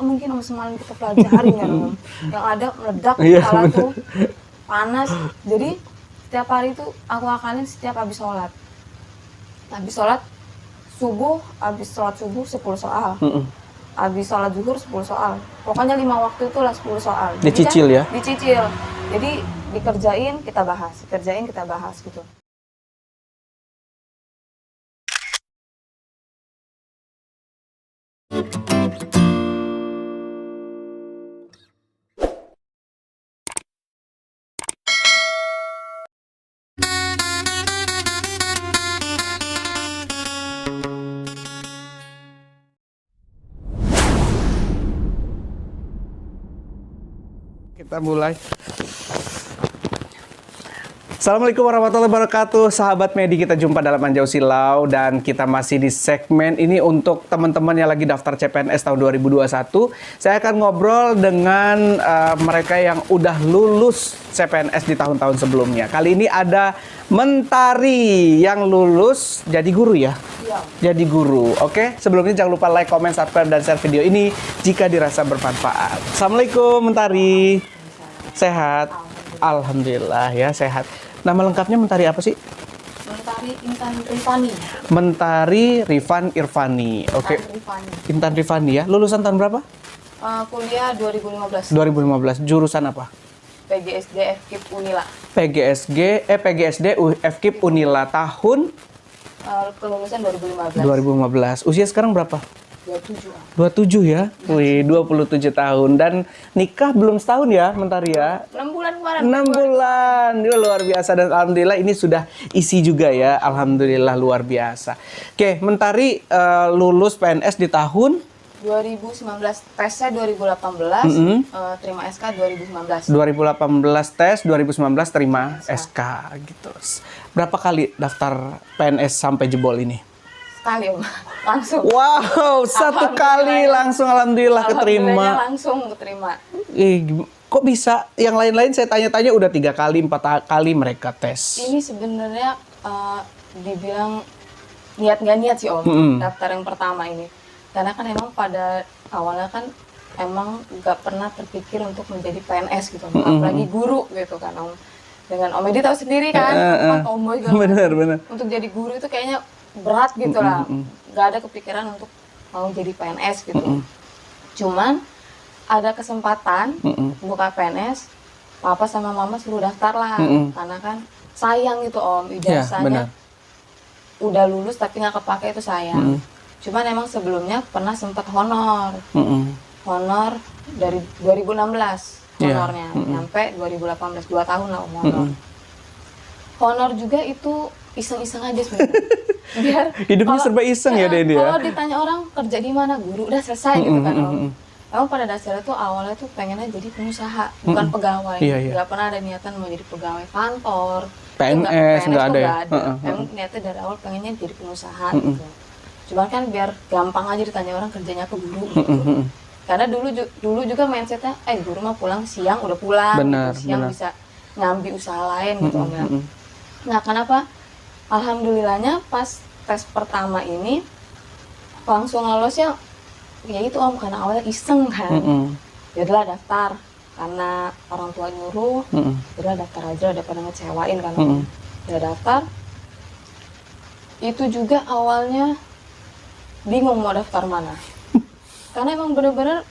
nggak mungkin om semalam kita pelajarin kan om. Yang ada meledak kepala tuh panas. Jadi setiap hari itu aku akalin setiap habis sholat. Habis sholat subuh, habis sholat subuh 10 soal. Habis sholat zuhur 10 soal. Pokoknya 5 waktu itu lah 10 soal. Jadi dicicil kan, ya? Dicicil. Jadi dikerjain kita bahas, dikerjain kita bahas gitu. Kita mulai. Assalamualaikum warahmatullahi wabarakatuh, sahabat Medi, kita jumpa dalam Anjau Silau dan kita masih di segmen ini untuk teman-teman yang lagi daftar CPNS tahun 2021. Saya akan ngobrol dengan mereka yang udah lulus CPNS di tahun-tahun sebelumnya. Kali ini ada Mentari yang lulus jadi guru ya? Iya. Jadi guru, oke? Sebelumnya jangan lupa like, comment, subscribe, dan share video ini jika dirasa bermanfaat. Assalamualaikum Mentari. Sehat? Alhamdulillah ya, sehat. Nama lengkapnya Mentari apa sih? Mentari Intan Rifani. Mentari Rifan Irvani. Oke. Intan Rifani ya. Lulusan tahun berapa? Kuliah 2015. 2015. Jurusan apa? PGSD FKIP Unila. PGSD FKIP Unila. Tahun? Kelulusan 2015. 2015. Usia sekarang berapa? 27. 27 ya? Wih, 27 tahun. Dan nikah belum setahun ya, Mentari ya? 6 bulan kemarin. 6 bulan. Ini luar biasa. Dan alhamdulillah ini sudah isi juga ya. Alhamdulillah luar biasa. Oke, Mentari lulus PNS di tahun? 2019. Tesnya 2018. Terima SK 2019. 2018 tes, 2019 terima SK gitu. Berapa kali daftar PNS sampai jebol ini? Sekali om, langsung. Wow, satu kali langsung alhamdulillah keterima. Langsung keterima. Kok bisa? Yang lain-lain saya tanya-tanya udah 3 kali, 4 kali mereka tes. Ini sebenarnya dibilang niat nggak niat sih om, daftar yang pertama ini. Karena kan emang pada awalnya kan emang nggak pernah terpikir untuk menjadi PNS gitu, apalagi guru gitu kan om. Dengan Om Edi tahu sendiri kan, tomboy gitu. Bener. Untuk jadi guru itu kayaknya berat gitu lah, nggak ada kepikiran untuk mau jadi PNS gitu. Cuman ada kesempatan buka PNS, papa sama mama suruh daftar lah, karena kan sayang gitu om, ijazahnya udah lulus tapi nggak kepake itu sayang. Cuman emang sebelumnya pernah sempat honor, honor dari 2016 honornya, sampai 2018 2 tahun lah om honor. Honor juga itu iseng-iseng aja sebenarnya. Biar hidupnya serba iseng ya Dedi ya. Kalau ditanya orang kerja di mana, guru udah selesai gitu kan om. Emang pada dasarnya tuh awalnya tuh pengennya jadi pengusaha, bukan pegawai. Nggak pernah ada niatan mau jadi pegawai kantor. PNS nggak ada ya. Emang niatnya dari awal pengennya jadi pengusaha gitu. Cuman kan biar gampang aja ditanya orang kerjanya ke guru gitu. Karena dulu juga mindsetnya, guru mah pulang siang udah pulang, siang bisa nyambi usaha lain gitu om ya. Nah kenapa? Alhamdulillahnya pas tes pertama ini langsung lolosnya, ya itu om, karena awalnya iseng kan. Jadilah daftar, karena orang tua nyuruh, jadilah daftar aja daripada ngecewain kan om. Udah daftar, itu juga awalnya bingung mau daftar mana. Karena emang bener-bener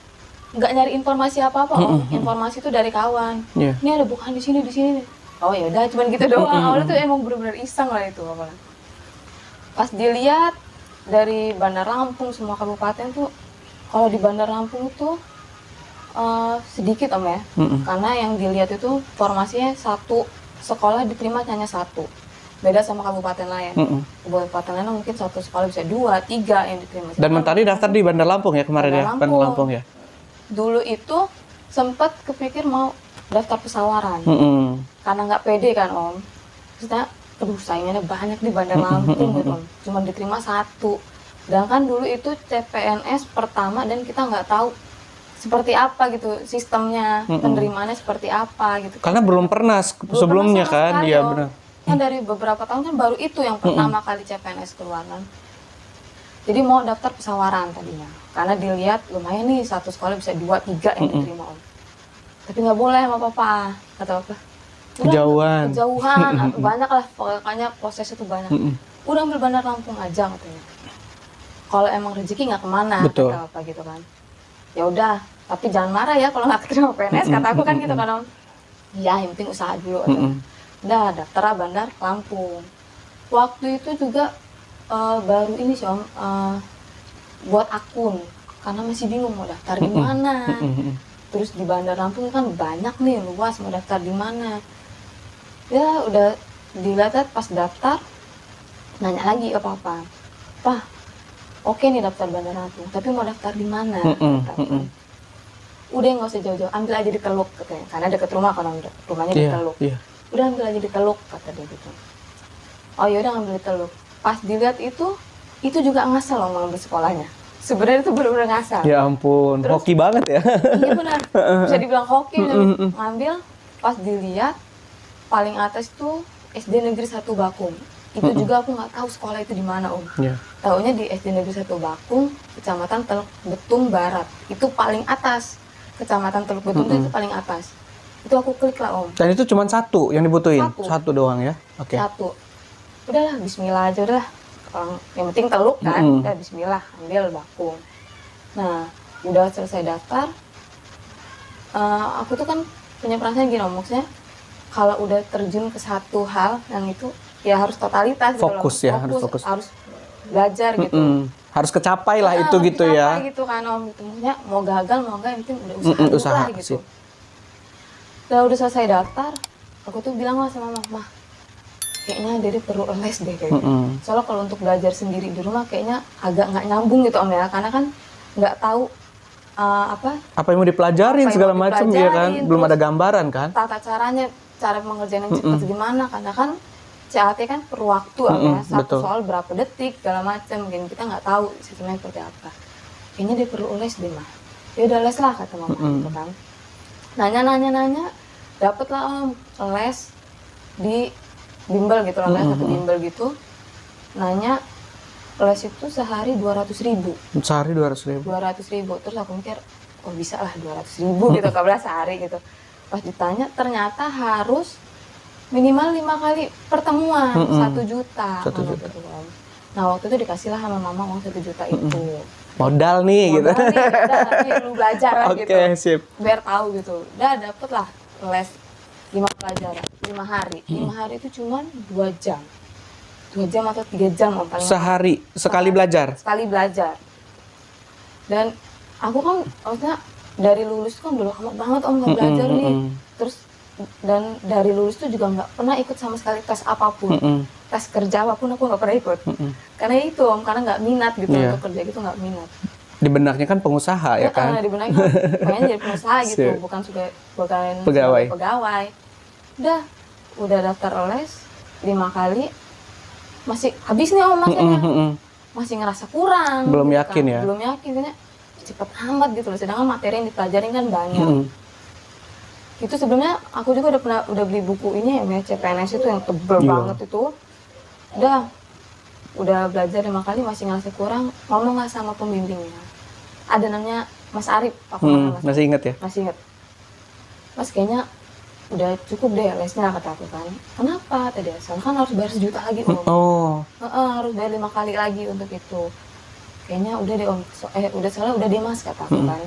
nggak nyari informasi apa-apa om. Informasi itu dari kawan. Ini ada bukan di sini nih. Oh ya udah, cuman gitu doang. Awalnya tuh emang bener-bener iseng lah itu awalnya. Pas dilihat dari Bandar Lampung semua kabupaten tuh, kalau di Bandar Lampung itu sedikit om ya. Karena yang dilihat itu formasinya satu sekolah diterima hanya 1. Beda sama kabupaten lain. Kabupaten lain mungkin satu sekolah bisa 2, 3 yang diterima. Dan Mentari daftar di Bandar Lampung ya kemarin ya? Bandar Lampung ya? Dulu itu sempat kepikir mau daftar pesawaran. Karena nggak pede kan om. Maksudnya, aduh saingannya banyak di Bandar Lampung gitu om. Cuma diterima 1. Sedangkan dulu itu CPNS pertama dan kita nggak tahu seperti apa gitu sistemnya, penerimaannya seperti apa gitu. Karena belum pernah sebelumnya kan? Iya benar. Kan dari beberapa tahun kan baru itu yang pertama kali CPNS keluar kan. Jadi mau daftar pesawaran tadinya, karena dilihat lumayan nih satu sekolah bisa 2, 3 yang diterima Om. Tapi nggak boleh sama papa, kata papa. Kejauhan, banyak lah pokoknya prosesnya tuh banyak. Udah ambil Bandar Lampung aja katanya. Kalau emang rezeki nggak kemana, kata papa gitu kan. Ya udah, tapi jangan marah ya kalau nggak keterima PNS, kata aku kan gitu kan Om. Iya, yang penting usaha dulu. Udah daftar Bandar Lampung. Waktu itu juga baru ini sih Om, buat akun karena masih bingung mau daftar di mana. Terus di Bandar Lampung kan banyak nih, luas, mau daftar di mana. Ya udah dilihat pas daftar, nanya lagi ke papa, "Pak, oke nih daftar Bandar Lampung, tapi mau daftar di mana?" Udah nggak usah jauh-jauh, ambil aja di Teluk katanya, karena deket rumah kan rumahnya di Teluk. Udah ambil aja di Teluk kata dia gitu. Oh ya udah ngambil di Teluk. Pas dilihat itu juga ngasal loh ngambil sekolahnya. Sebenarnya itu benar-benar ngasal. Ya ampun, terus, hoki banget ya. Iya benar, bisa dibilang hoki. Ngambil, pas dilihat paling atas tuh SD Negeri 1 Bakung. Itu juga aku nggak tahu sekolah itu di mana Om. Taunya di SD Negeri 1 Bakung, Kecamatan Teluk Betung Barat. Itu paling atas. Kecamatan Teluk Betung itu paling atas. Itu aku klik lah Om. Dan itu cuma satu yang dibutuhin? Satu doang ya? Oke. Satu. Udahlah, bismillah aja udah. Yang penting Teluk kan, udah bismillah, ambil Bakung. Nah, udah selesai daftar, aku tuh kan punya perasaan gini Om, maksudnya kalau udah terjun ke satu hal yang itu, ya harus totalitas fokus gitu loh. Fokus. Harus belajar gitu. Harus kecapai lah itu gitu ya. Gitu kan Om, gitu. Maksudnya mau gagal, mau enggak, yang penting udah usaha lah gitu. Udah selesai daftar, aku tuh bilang lah sama Mama, kayaknya Dede perlu les deh kayak gitu. Soalnya kalau untuk belajar sendiri di rumah kayaknya agak nggak nyambung gitu Om ya, karena kan nggak tahu apa yang mau dipelajarin segala macam ya kan, belum ada gambaran kan. Tata caranya, cara mengerjain yang cepat gimana, karena kan CAT kan perlu waktu Om ya, satu soal berapa detik segala macam, mungkin kita nggak tahu sistemnya seperti apa. Kayaknya dia perlu les deh Mah. Ya udah les lah kata Mama gitu kan. Nanya, dapet lah Om les di bimbel gitu lah, satu bimbel gitu. Nanya, les itu sehari 200.000. Sehari 200.000. 200.000. Terus aku mikir, oh bisa lah 200.000 gitu, kabel sehari gitu. Pas ditanya, ternyata harus minimal 5 kali pertemuan, 1 juta. 1 juta. Gitu. Nah waktu itu dikasih lah sama Mama uang 1 juta itu. Modal nih gitu. Modal nih, udah nanti lu belajar lah gitu. Oke, sip. Biar tahu gitu. Udah dapet lah les 5 pelajaran, 5 hari. 5 hari itu cuma 2 jam. 2 jam atau 3 jam Om, paling sehari, sekali belajar? Sekali belajar. Dan aku kan, maksudnya dari lulus kan udah lama banget Om nggak belajar nih. Terus, dan dari lulus tuh juga nggak pernah ikut sama sekali tes apapun. Tes kerja apapun aku nggak pernah ikut. Karena itu Om, karena nggak minat gitu untuk kerja gitu, nggak minat. Di benaknya kan pengusaha ya kan? Di benaknya pengen jadi pengusaha gitu, bukan pegawai. Udah daftar les 5 kali, masih habis nih Om masanya. Masih ngerasa kurang. Belum gitu yakin kan. ya? Belum yakin, kayaknya cepet amat gitu loh. Sedangkan materi yang dipelajarin kan banyak. Itu sebelumnya aku juga udah beli buku ini ya, CPNS itu yang tebel banget itu. Udah belajar 5 kali masih ngerasa kurang, ngomong lah sama pembimbingnya. Ada namanya Mas Arif, masih ingat ya? Masih ingat. Mas kayaknya udah cukup deh lesnya kata aku kan. Kenapa tadi? Soalnya kan harus bayar 1 juta lagi Om. Harus bayar 5 kali lagi untuk itu. Kayaknya udah deh Om. Soalnya udah deh Mas kata aku kan.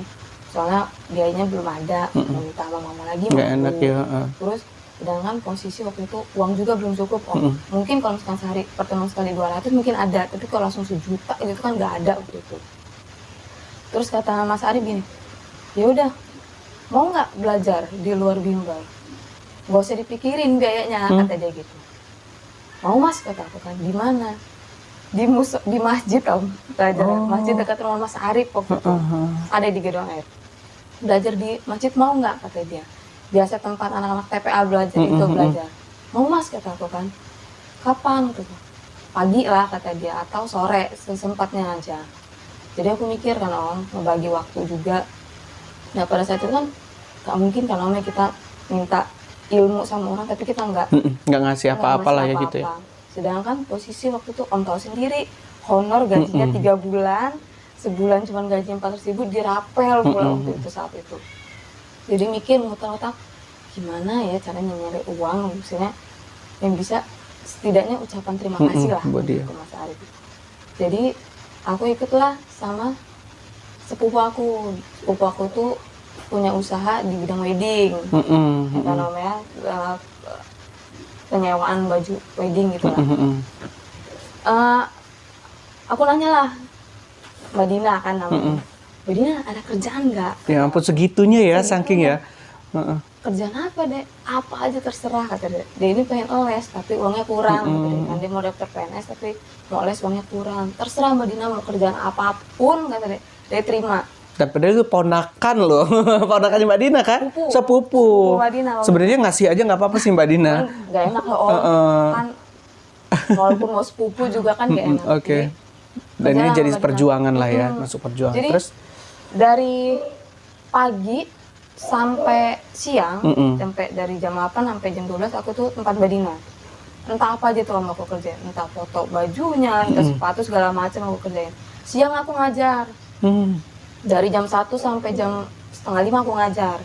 Soalnya biayanya belum ada, mau minta sama Mama lagi. Nggak enak ya. Terus sedangkan posisi waktu itu uang juga belum cukup Om. Mungkin kalau misalkan sehari pertemuan sekali 200 mungkin ada, tapi kalau langsung 1 juta itu kan nggak ada waktu itu. Terus kata Mas Arif gini, ya udah mau nggak belajar di luar bimbel? Gak usah dipikirin biayanya, kata dia gitu. Mau Mas, kata aku kan. Di mana? Di masjid Om, belajar. Masjid dekat rumah Mas Arif waktu itu. Ada di Gedung Air. Belajar di masjid mau nggak, kata dia. Biasa tempat anak-anak TPA belajar itu belajar. Mau Mas, kata aku kan. Kapan? Gitu. Pagi lah, kata dia, atau sore sesempatnya aja. Jadi aku mikir kan Om, membagi waktu juga. Nah pada saat itu kan gak mungkin kan Om, kita minta ilmu sama orang tapi kita nggak ngasih apa-apa lah ya gitu ya. Sedangkan posisi waktu itu Om tahu sendiri, honor gajinya 3 bulan, sebulan cuma gaji 400.000, dirapel pula waktu itu saat itu. Jadi mikir muter otak, gimana ya caranya nyari uang, misalnya yang bisa setidaknya ucapan terima kasih lah ke Mas Arif. Jadi aku ikutlah sama sepupu aku. Sepupu aku tuh punya usaha di bidang wedding, apa namanya, penyewaan baju wedding gitu lah. Aku nanya lah, Mbak Dina kan namanya, Mbak Dina ada kerjaan nggak? Ya ampun segitunya ya, saking ya. Kerjaan apa deh? Apa aja terserah kata dia. Dia ini pengen les tapi uangnya kurang. Kan dia mau daftar PNS tapi mau les uangnya kurang. Terserah Mbak Dina mau kerjaan apapun kata dia. Dia terima. Dan padahal itu ponakan loh, ponakannya Mbak Dina kan? Sepupu. Mbak Dina. Sebenarnya ngasih aja nggak apa-apa sih Mbak Dina. Nggak enak loh kan. Walaupun mau sepupu juga kan nggak enak. Oke. Dan ini jadi perjuangan lah ya, masuk perjuangan. Jadi, terus dari pagi sampai siang, sampai dari jam 8 sampai jam 12 aku tuh tempat Mbak Dina. Entah apa aja tuh aku kerjain, entah foto bajunya, entah sepatu segala macam aku kerjain. Siang aku ngajar. Dari jam 1 sampai jam 4:30 aku ngajar.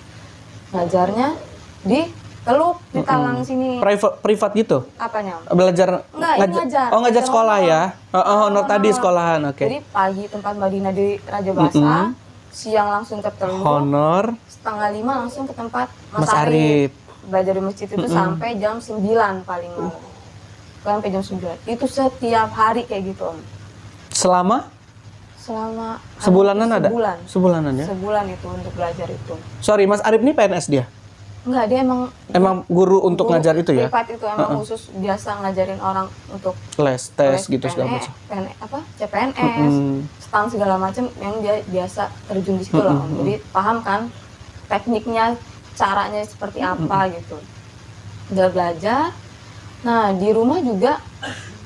Ngajarnya di Teluk, di Talang sini. Privat gitu? Apanya? Belajar ngajar. Oh, ngajar sekolah ya. Honor tadi sekolahan, oke. Jadi pagi tempat Mbak Dina di Raja Basa, siang langsung ke Teluk. Honor 4:30 langsung ke tempat Mas Arif. Belajar di masjid itu sampai jam 9 paling malam. Sampai jam 9. Itu setiap hari kayak gitu, Om. Selama sebulanan ada? Sebulanan ya? Sebulan itu untuk belajar itu. Sorry, Mas Arif ini PNS dia? Enggak, dia emang guru untuk ngajar itu ya? Privat itu emang khusus biasa ngajarin orang untuk les, tes gitu segala macam. CPNS, STAN segala macam yang dia biasa terjun di situ loh. Jadi paham kan tekniknya, caranya seperti apa gitu. Udah belajar. Nah, di rumah juga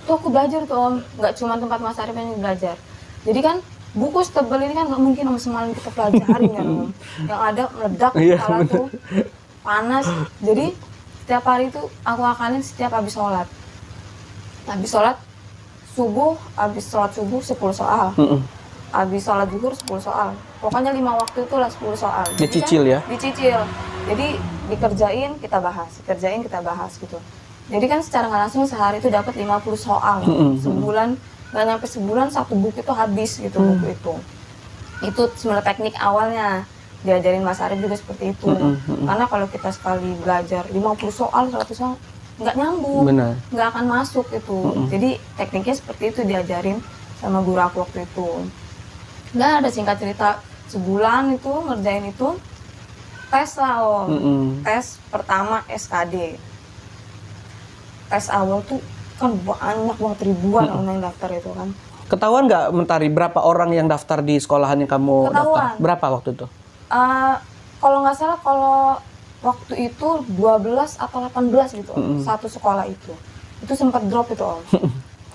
tuh aku belajar tuh Om, nggak cuma tempat Mas Arif yang belajar. Jadi kan buku setebal ini kan nggak mungkin Om semalam kita pelajarin kan Om. Yang ada meledak kepala tuh panas. Jadi setiap hari itu aku akalin setiap habis sholat. Habis sholat subuh, habis sholat subuh 10 soal. Habis sholat zuhur 10 soal. Pokoknya 5 waktu itu lah 10 soal. Dicicil ya? Dicicil. Jadi dikerjain kita bahas gitu. Jadi kan secara nggak langsung sehari itu dapat 50 soal. Sebulan, nggak nyampe sebulan satu buku itu habis gitu buku itu. Itu sebenarnya teknik awalnya. Diajarin Mas Arif juga seperti itu. Karena kalau kita sekali belajar 50 soal, 100 soal, nggak nyambung. Benar. Nggak akan masuk itu. Jadi tekniknya seperti itu diajarin sama guru aku waktu itu. Nggak ada, singkat cerita, sebulan itu ngerjain itu, tes lah Om. Tes pertama SKD. Tes awal tuh kan banyak banget, ribuan orang yang daftar itu kan. Ketahuan nggak Mentari berapa orang yang daftar di sekolahan yang kamu daftar? Berapa waktu itu? Kalau nggak salah, kalau waktu itu 12 atau 18 gitu Om. Satu sekolah itu sempat drop itu Om.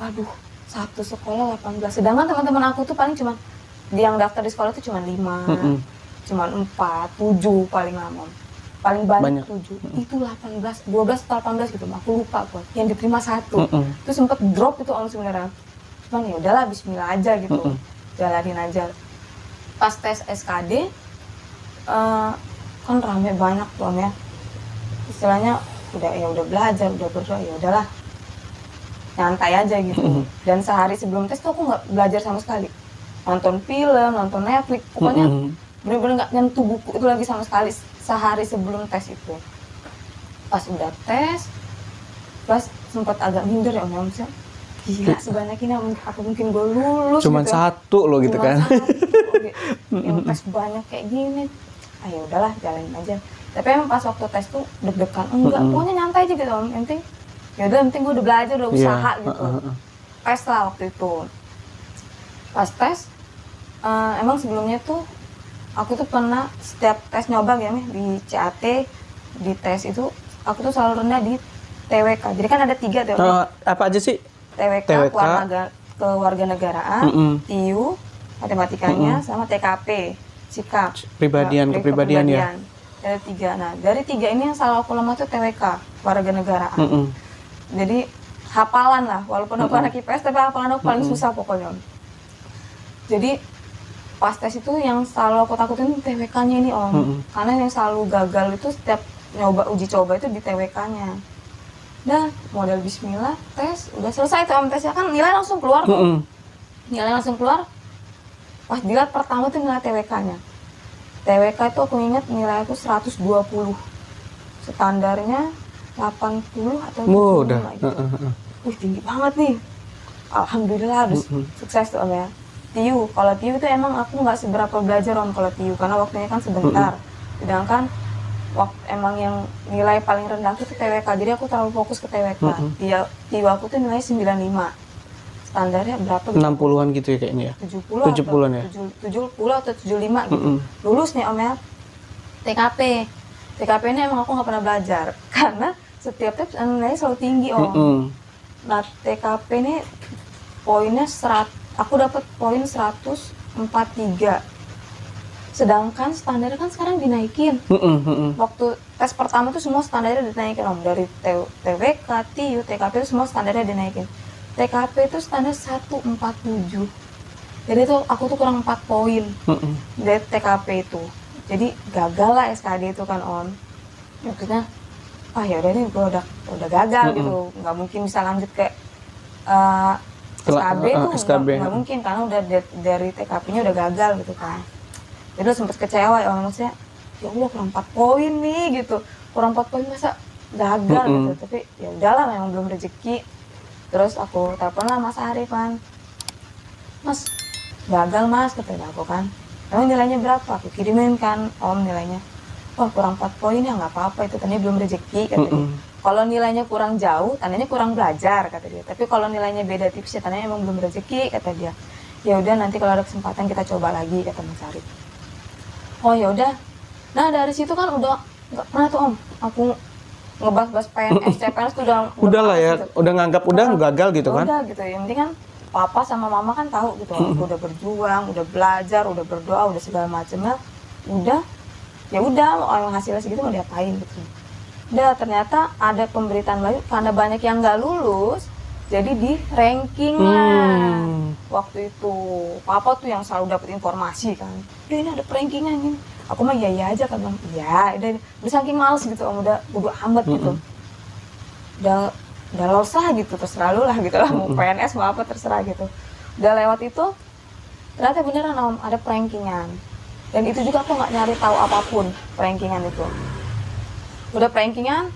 Waduh, satu sekolah 18. Sedangkan teman-teman aku tuh paling cuma yang daftar di sekolah itu cuma 5, cuma 4, 7 paling lama. Paling banyak 7. Itu 18, 12 atau 18 gitu, aku lupa kok. Yang diterima satu. Itu sempat drop itu Om sebenarnya. Cuman ya udahlah, bismillah aja gitu. Jalanin aja. Pas tes SKD kan rame banyak tuh Om ya. Istilahnya udah belajar, udah berdoa, ya udahlah. Nyantai aja gitu. Dan sehari sebelum tes tuh aku nggak belajar sama sekali. Nonton film, nonton Netflix, pokoknya bener-bener nggak nyentuh buku itu lagi sama sekali sehari sebelum tes itu. Pas udah tes, pas sempat agak minder ya Om, gila sebanyak ini apa mungkin gue lulus. Cuman gitu. Satu loh gitu kan. Yang tes banyak kayak gini, ayo udahlah jalanin aja. Tapi emang pas waktu tes tuh deg-degan, enggak, pokoknya nyantai aja gitu Om. Yang penting gue udah belajar, udah usaha gitu. Tes lah waktu itu. Pas tes, emang sebelumnya tuh aku tuh pernah setiap tes nyoba ya di CAT, di tes itu aku tuh selalu rendah di TWK. Jadi kan ada 3 tuh. Apa aja sih? TWK. Kewarganegaraan, TIU, matematikanya, sama TKP, sikap. Kepribadian ya. Ada 3. Nah, dari 3 ini yang selalu aku lemah tuh TWK, kewarganegaraan. Jadi hafalan lah, walaupun aku anak IPS tapi hafalan aku paling susah pokoknya. Jadi pas tes itu yang selalu aku takutin TWK-nya ini Om. Karena yang selalu gagal itu setiap nyoba uji coba itu di TWK-nya. Nah, modal bismillah, tes, udah selesai tuh Om tesnya kan nilai langsung keluar tuh. Nilai langsung keluar. Pas dilihat pertama tuh nilai TWK-nya. TWK itu aku ingat nilai aku 120. Standarnya 80 atau 75 gitu. Wih, tinggi banget nih. Alhamdulillah harus sukses tuh Om ya. TIU, kalau TIU itu emang aku nggak seberapa belajar Om kalau TIU karena waktunya kan sebentar. Sedangkan emang yang nilai paling rendah itu TWK, jadi aku terlalu fokus ke TWK. TIU aku tuh nilai 95. Standarnya berapa? 60-an gitu ya kayaknya ya. 70-an ya. 70 atau 75 gitu. Lulus nih Om ya. TKP. TKP ini emang aku nggak pernah belajar karena setiap tes nilainya selalu tinggi Om. Nah, TKP ini poinnya aku dapat poin 143. Sedangkan standarnya kan sekarang dinaikin. Waktu tes pertama tuh semua standarnya dinaikin Om. Dari TWK, TIU, TKP itu semua standarnya dinaikin. TKP itu standar 147. Jadi tuh aku tuh kurang 4 poin dari TKP itu. Jadi gagal lah SKD itu kan Om. Maksudnya, ya udah nih gue udah gagal gitu. Nggak mungkin bisa lanjut ke SKB tuh nggak mungkin karena udah dari TKP-nya udah gagal gitu kan. Jadi sempet kecewa ya maksudnya, ya Allah kurang 4 poin nih gitu, kurang 4 poin masa gagal gitu. Tapi ya udahlah memang belum rezeki. Terus aku telepon lah Mas Arif kan, Mas gagal Mas katanya aku kan. Emang nilainya berapa? Aku kirimin kan Om nilainya. Wah kurang 4 poin ya nggak apa-apa itu tadinya belum rezeki kata dia. Kalau nilainya kurang jauh, tandanya kurang belajar kata dia. Tapi kalau nilainya beda tipis ya tandanya emang belum rezeki kata dia. Ya udah nanti kalau ada kesempatan kita coba lagi kata Mas Arif. Oh ya udah. Nah dari situ kan udah nggak pernah tuh Om. Aku ngebahas PNS, CPNS tuh udah lah ya, gitu. Udah nganggap udah gagal gitu kan? Udah gitu. Yang penting kan Papa sama Mama kan tahu gitu. Aku udah berjuang, udah belajar, udah berdoa, udah segala macamnya. Udah. Ya udah, orang hasilnya segitu mau diapain gitu. Udah ternyata ada pemberitaan baru karena banyak yang nggak lulus, jadi di ranking lah. Waktu itu Papa tuh yang selalu dapat informasi kan. Ini ada rankingan ini. Aku mah iya aja kan Bang. Iya, udah saking males gitu Om, udah bodo amat gitu. Udah lolos lah gitu, terserah lu lah gitu lah, mau PNS mau apa terserah gitu. Udah lewat itu, ternyata beneran Om ada rankingan. Dan itu juga aku nggak nyari tahu apapun rankingan itu. Udah rankingan,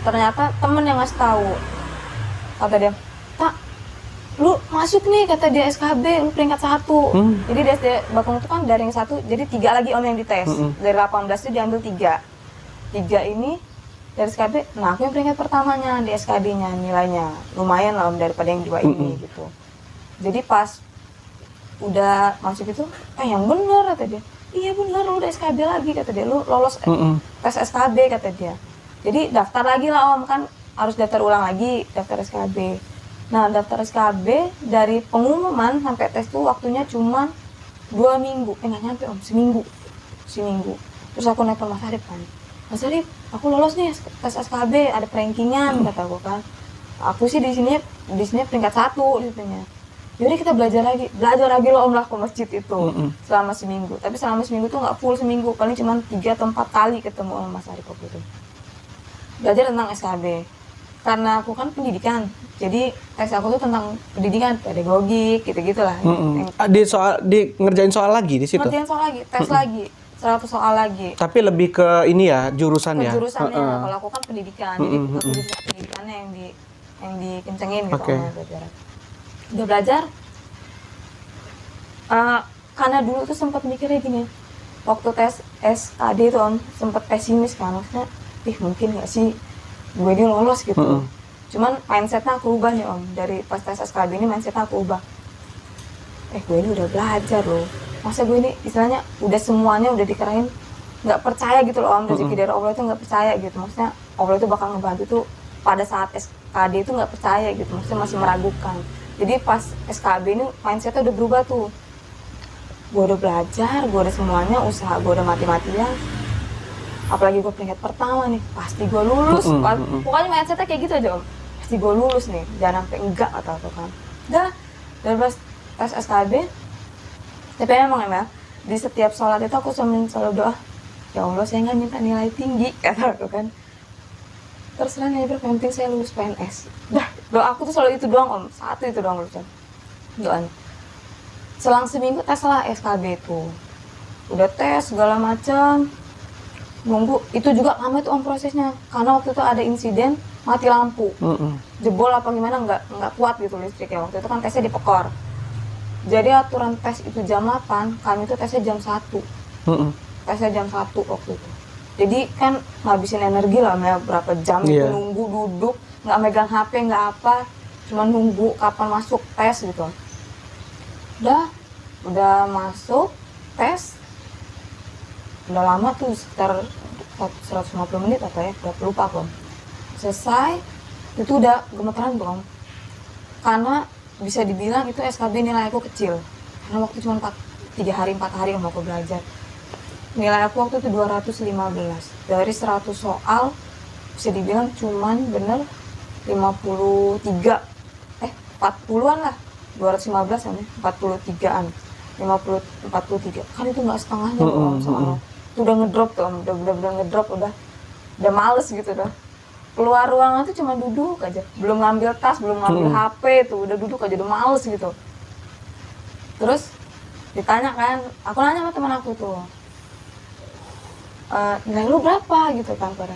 ternyata temen yang ngasih tahu. Kata dia, "Tak, lu masuk nih," kata dia SKB, lu peringkat 1. Jadi di SD Bakung itu kan dari yang 1, jadi 3 lagi Om yang dites. Dari 18 itu diambil 3. 3 ini dari SKB, nah aku yang peringkat pertamanya di SKB-nya nilainya. Lumayan lah Om daripada yang 2 ini gitu. Jadi pas udah masuk itu, yang bener kata dia. Iya bener, lu udah SKB lagi kata dia, lu lolos tes SKB kata dia. Jadi daftar lagi lah Om, kan harus daftar ulang lagi, daftar SKB. Nah daftar SKB dari pengumuman sampai tes tuh waktunya cuma 2 minggu, nggak nyampe Om, seminggu. Terus aku nelfon Mas Arif kan, Mas Arif, aku lolos nih tes SKB, ada rankingan kata aku kan. Aku sih di sini peringkat 1 disitunya. Yaudah kita belajar lagi loh Om lah ke masjid itu selama seminggu. Tapi selama seminggu tuh nggak full seminggu, paling cuma 3 atau 4 kali ketemu sama Mas Arif waktu itu. Belajar tentang SKB. Karena aku kan pendidikan, jadi tes aku tuh tentang pendidikan, pedagogik, gitu-gitulah. Ngerjain soal lagi di situ? Ngerjain soal lagi, tes lagi, 100 soal lagi. Tapi lebih ke ini ya, jurusan ya? Jurusannya, kalau aku kan pendidikan, jadi pendidikannya yang dikencengin gitu. Udah belajar, karena dulu tuh sempat mikirnya gini, waktu tes SKD itu Om, sempat pesimis kan, maksudnya, mungkin nggak sih gue ini lolos gitu. Cuman mindsetnya aku ubah nih Om, dari pas tes SKD ini mindsetnya aku ubah. Gue ini udah belajar loh, masa gue ini istilahnya udah semuanya udah dikirain, nggak percaya gitu loh Om, rezeki dari Allah itu nggak percaya gitu, maksudnya Allah itu bakal ngebantu tuh pada saat SKD itu nggak percaya gitu, maksudnya masih meragukan. Jadi pas SKB ini mindsetnya udah berubah tuh. Gue udah belajar, gue udah semuanya, usaha gue udah mati-matian. Apalagi gue peringkat pertama nih, pasti gue lulus. Pokoknya mindsetnya kayak gitu aja Om. pasti gue lulus nih, jangan sampai enggak atau apa kan. Udah 12 tes SKB. Tapi emang ya, di setiap sholat itu aku selalu doa, ya Allah saya nggak minta nilai tinggi, kata aku kan. Terserah nih, penting saya lulus PNS. Dah, doa aku tuh selalu itu doang om, satu itu doang lulusan doanya. Selang seminggu tes lah SKB itu, udah tes segala macam, nunggu itu juga lama itu om prosesnya, karena waktu itu ada insiden mati lampu, jebol apa gimana nggak kuat gitu listriknya. Waktu itu kan tesnya di Pekor, jadi aturan tes itu jam 8, kami itu tesnya jam 1. Tesnya jam 1 waktu itu. Jadi kan ngabisin energi lah, berapa jam itu nunggu, duduk, nggak megang HP, nggak apa, cuma nunggu kapan masuk tes gitu. Udah masuk tes, udah lama tuh sekitar 150 menit atau ya, udah lupa kok. Selesai, itu udah gemeteran dong. Karena bisa dibilang itu SKB nilai aku kecil, karena waktu cuma 4 hari mau aku belajar. Nilai aku waktu itu 215 dari 100 soal, bisa dibilang cuman bener 40-an lah, 215 kan, 43-an, 43 kan, itu nggak setengahnya om soalnya. Itu udah ngedrop tuh om, udah ngedrop, udah males gitu dah. Keluar ruangan tuh cuma duduk aja, belum ngambil tas, belum ngambil HP, tuh udah duduk aja, udah males gitu. Terus ditanya kan, aku nanya sama teman aku tuh, nilai lu berapa gitu kan, pada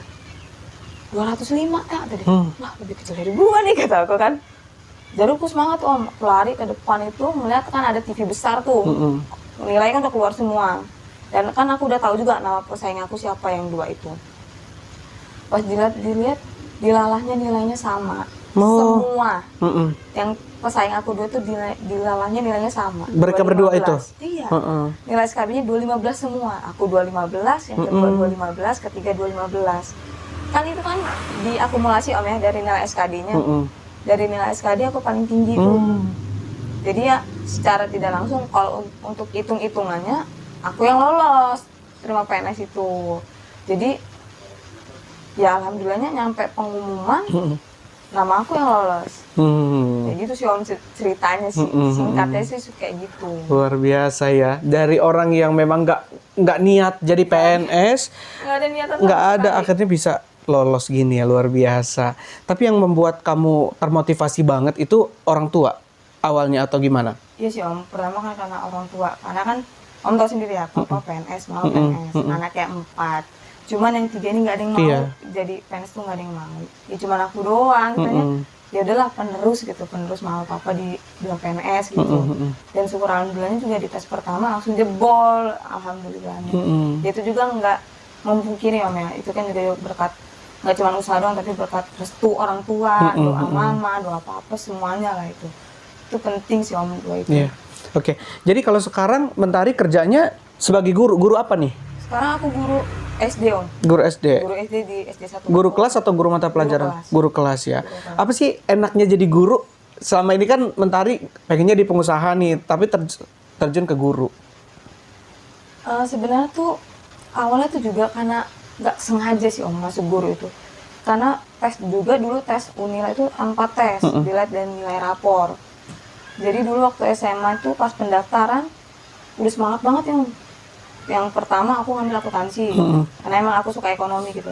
205 ya tadi. Wah, lebih kecil dari gua nih, kata aku kan. Jadi aku semangat tuh om, lari ke depan itu, melihat kan ada TV besar tuh, nilainya kan udah keluar semua. Dan kan aku udah tahu juga nama pesaing aku siapa yang 2 itu. Pas dilihat dilalahnya nilainya sama, semua. Yang pesaing aku 2 itu dilalahnya nilainya sama. Mereka berdua itu? Iya. Nilai SKB-nya 215 semua. Aku 215, yang kedua 215, ketiga 215. Kan itu kan diakumulasi om ya, dari nilai SKD-nya. Dari nilai SKD aku paling tinggi tuh. Jadi ya secara tidak langsung kalau untuk hitung-hitungannya aku yang lolos terima PNS itu. Jadi ya alhamdulillahnya nyampe pengumuman nama aku yang lolos. Kayak gitu sih om ceritanya sih, singkatnya sih kayak gitu. Luar biasa ya, dari orang yang memang nggak niat jadi PNS, nggak ada akhirnya bisa lolos gini ya, luar biasa. Tapi yang membuat kamu termotivasi banget itu orang tua awalnya atau gimana? Iya sih om, pertama kan karena orang tua, karena kan om tahu sendiri ya, papa PNS, mau PNS, anaknya 4. Cuman yang 3 ini nggak ada yang mau jadi PNS tuh, nggak ada yang mau. Ya cuman aku doang, katanya ya udahlah penerus mau papa di bilang PNS gitu. Dan syukur alhamdulillahnya juga di tes pertama langsung jebol, alhamdulillahnya. Ya itu juga nggak memungkiri om ya, itu kan juga berkat nggak cuma usaha doang, tapi berkat restu orang tua, doa mama, doa papa, semuanya lah itu penting sih om, doa itu. Oke. Jadi kalau sekarang Mentari kerjanya sebagai guru apa nih? Sekarang aku guru SD om. Guru SD di SD 1. Guru kelas atau guru mata pelajaran? Guru kelas ya. Guru kelas. Apa sih enaknya jadi guru? Selama ini kan Mentari pengennya di pengusaha nih, tapi terjun ke guru. Sebenarnya tuh awalnya tuh juga karena nggak sengaja sih om masuk guru itu, karena tes juga dulu, tes Unila itu tanpa tes, dilihat dan nilai rapor. Jadi dulu waktu SMA itu pas pendaftaran udah semangat banget yang pertama aku ngambil akuntansi, karena emang aku suka ekonomi gitu.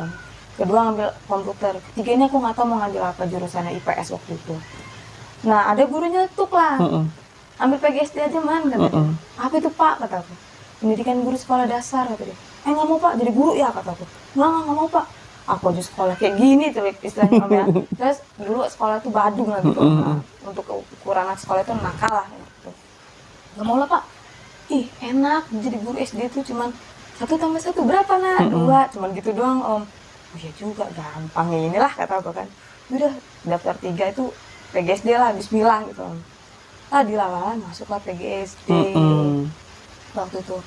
Kedua ngambil komputer, ketiga ini aku nggak tahu mau ngambil apa, jurusannya IPS waktu itu. Nah ada gurunya tuh lah, ambil PGSD aja man, katanya. Apa itu pak, kata aku, pendidikan guru sekolah dasar, kata dia. Nggak mau pak, jadi guru ya, kata aku. Nggak mau pak, aku aja sekolah kayak gini tuh istilahnya om ya. Terus dulu sekolah tuh Badung lah gitu, untuk ukuran anak sekolah itu nakal lah gitu. Nggak mau lah pak, ih enak jadi guru SD tuh cuman 1 tambah 1 berapa nak? 2, cuman gitu doang om. Oh iya juga, gampang ya inilah, kata aku kan. Udah daftar 3 itu PGSD lah, bismillah gitu om. Dilalah masuklah PGSD. Waktu itu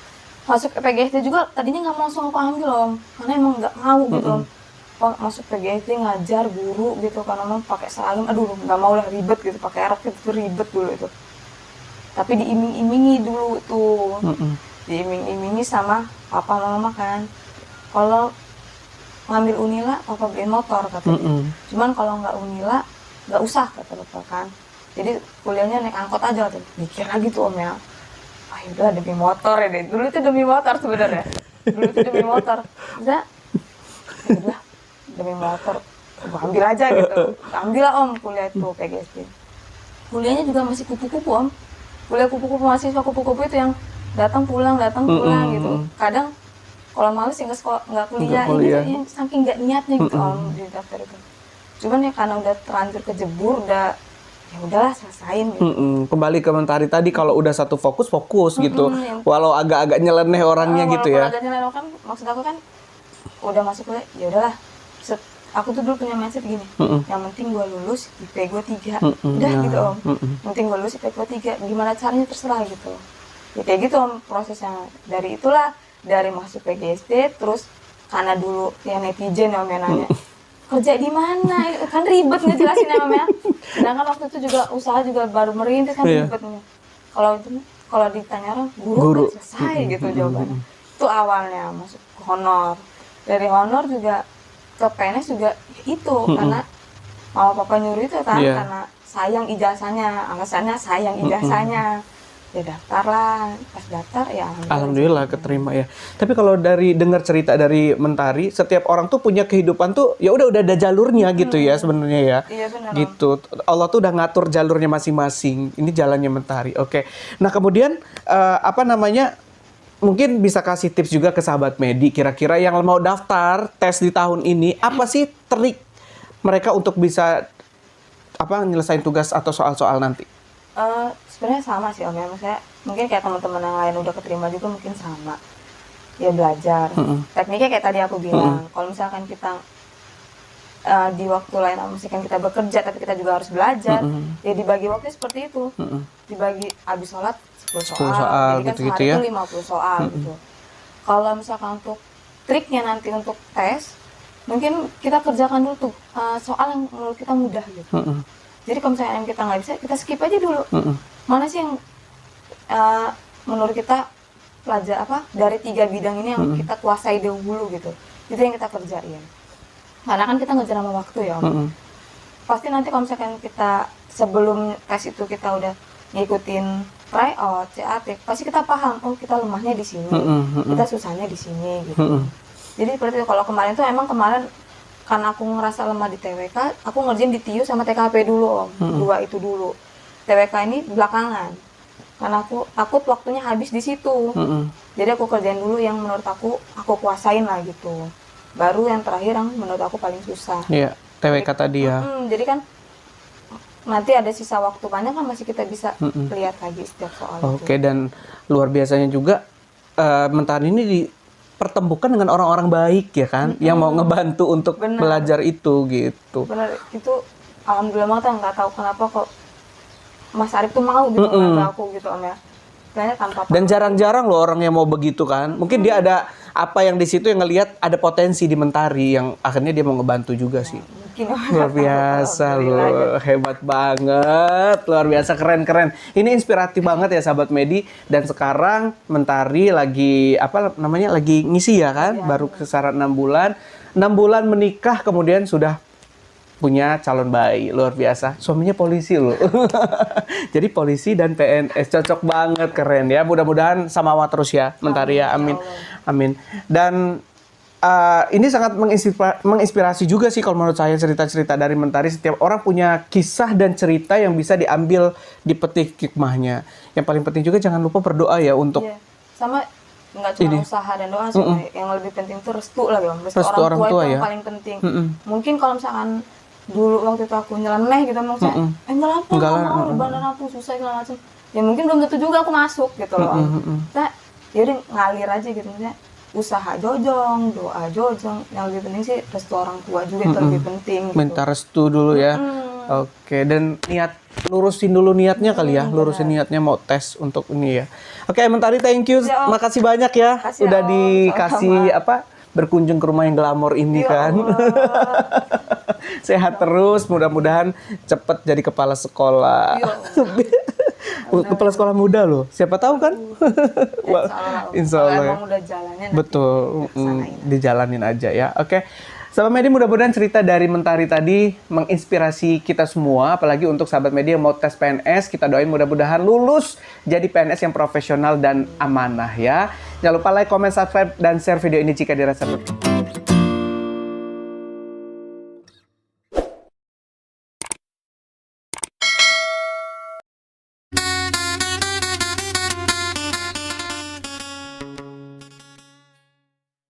masuk ke PGSD juga tadinya nggak langsung aku ambil om, karena emang nggak mau gitu om. Masuk PGSD ngajar guru gitu, karena mau pakai seragam, aduh nggak mau lah, ribet gitu, pakai rok itu ribet dulu itu. Tapi diiming-imingi dulu tuh, diiming-imingi sama papa mama kan, kalau ngambil Unila papa beliin motor katanya. Cuman kalau nggak Unila nggak usah kata bapak kan, jadi kuliahnya naik angkot aja tuh. Mikir lagi tuh om ya, ah udah demi motor ya deh, dulu itu demi motor sebenarnya, dulu itu demi motor, udah demi motor gua ambil aja gitu, ambil lah om kuliah itu PGSD. Kuliahnya juga masih kupu-kupu om, kuliah kupu-kupu, mahasiswa kupu-kupu itu yang datang pulang gitu. Kadang kalau males ya nggak kuliah, gitu, saking nggak niatnya gitu om di daftar itu. Cuman ya karena udah terlanjur kejebur, udah ya udahlah selesain gitu. Kembali ke Mentari tadi, kalau udah satu fokus gitu, walau agak-agak nyeleneh orangnya gitu ya. Agak nyeleneh kan, maksud aku kan udah masuk kuliah, ya udahlah. Aku tuh dulu punya mindset gini, yang penting gue lulus, IP gue 3, udah gitu om. Penting gue lulus, IP gue 3, gimana caranya terserah gitu. Ya kayak gitu om prosesnya. Dari itulah, dari masuk PGSD, terus karena dulu ya netizen om yang nanya, kerja di mana? Kan ribet ngejelasin ya om ya. Sedangkan waktu itu juga usaha juga baru merintis kan ribetnya. Kalau ditanya orang, guru. Selesai gitu jawabannya. Itu awalnya masuk ke honor. Dari honor juga ke PNS juga itu karena mama papa nyuruh itu kan, karena sayang ijazahnya, alasannya sayang ijazahnya. Ya daftar lah, pas daftar ya alhamdulillah keterima ya. Tapi kalau dari dengar cerita dari Mentari, setiap orang tuh punya kehidupan tuh ya udah ada jalurnya gitu ya sebenarnya ya. Iya benar. Gitu. Allah tuh udah ngatur jalurnya masing-masing. Ini jalannya Mentari. Oke. Nah, kemudian mungkin bisa kasih tips juga ke sahabat Medi, kira-kira yang mau daftar tes di tahun ini, apa sih trik mereka untuk bisa nyelesain tugas atau soal-soal nanti? Sebenarnya sama sih om ya, maksudnya mungkin kayak teman-teman yang lain udah keterima juga mungkin sama. Ya belajar. Tekniknya kayak tadi aku bilang, kalau misalkan kita di waktu lain misalkan kita bekerja tapi kita juga harus belajar, ya dibagi waktu seperti itu. Dibagi habis sholat 10 soal, jadi kan gitu, sehari itu 50 soal gitu. Kalau misalkan untuk triknya nanti untuk tes, mungkin kita kerjakan dulu tuh soal yang menurut kita mudah gitu. Jadi kalau misalnya yang kita nggak bisa, kita skip aja dulu. Mana sih yang menurut kita dari 3 bidang ini yang kita kuasai dulu gitu. Itu yang kita kerjain. Karena kan kita ngejar sama waktu ya om. Pasti nanti kalau misalkan kita sebelum tes itu kita udah ngikutin tryout, CAT, pasti kita paham, oh kita lemahnya di sini, kita susahnya di sini gitu. Jadi seperti itu. Kalau kemarin tuh karena aku ngerasa lemah di TWK, aku ngerjain di TIU sama TKP dulu om, 2 itu dulu. TWK ini belakangan, karena aku takut waktunya habis di situ. Jadi aku kerjain dulu yang menurut aku kuasain lah gitu. Baru yang terakhir yang menurut aku paling susah. Iya, TWK tadi ya. Jadi kan nanti ada sisa waktu banyak kan masih kita bisa lihat lagi setiap soal. Oke, dan luar biasanya juga Mentari ini dipertemukan dengan orang-orang baik ya kan, yang mau ngebantu untuk belajar itu gitu. Benar, itu alhamdulillah banget, nggak tahu kenapa kok Mas Arif tuh mau gitu ngebantu aku gitu om ya. Dan jarang-jarang loh orang yang mau begitu kan. Mungkin dia ada apa yang di situ yang ngelihat ada potensi di Mentari yang akhirnya dia mau ngebantu juga sih. Luar biasa loh, hebat banget, luar biasa, keren-keren. Ini inspiratif banget ya sahabat Medi. Dan sekarang Mentari lagi lagi ngisi ya kan, baru kesaran 6 bulan. 6 bulan menikah, kemudian sudah punya calon bayi, luar biasa. Suaminya polisi loh. Jadi polisi dan PNS, cocok banget, keren ya. Mudah-mudahan samawa terus ya Mentari ya, amin. Amin. Dan ini sangat menginspirasi juga sih kalau menurut saya, cerita-cerita dari Mentari. Setiap orang punya kisah dan cerita yang bisa diambil, dipetik hikmahnya. Yang paling penting juga jangan lupa berdoa ya untuk sama nggak cuma usaha dan doa sih, yang lebih penting itu restu lah bang. Restu orang tua itu yang paling penting. Mungkin kalau misalkan dulu waktu itu aku nyeleneh gitu maksudnya, enggak mau lebaran aku susah segala macam. Ya mungkin belum tentu juga aku masuk gitu loh. Nah, jadi ngalir aja gitu maksudnya. Usaha jojong, doa jojong, yang lebih penting sih restu orang tua juga itu lebih penting gitu. Minta restu dulu ya. Oke, dan lurusin dulu niatnya kali ya, lurusin niatnya mau tes untuk ini ya. Oke, Mentari, thank you, makasih banyak ya, udah dikasih berkunjung ke rumah yang glamor ini kan. Sehat terus, mudah-mudahan cepet jadi kepala sekolah. Kepala sekolah muda loh, siapa tahu kan? Insya Allah. Emang udah jalannya. Betul, dijalanin aja ya. Oke, Sahabat Medi, mudah-mudahan cerita dari Mentari tadi menginspirasi kita semua, apalagi untuk sahabat Medi yang mau tes PNS. Kita doain mudah-mudahan lulus jadi PNS yang profesional dan amanah ya. Jangan lupa like, comment, subscribe, dan share video ini jika dirasa bermanfaat.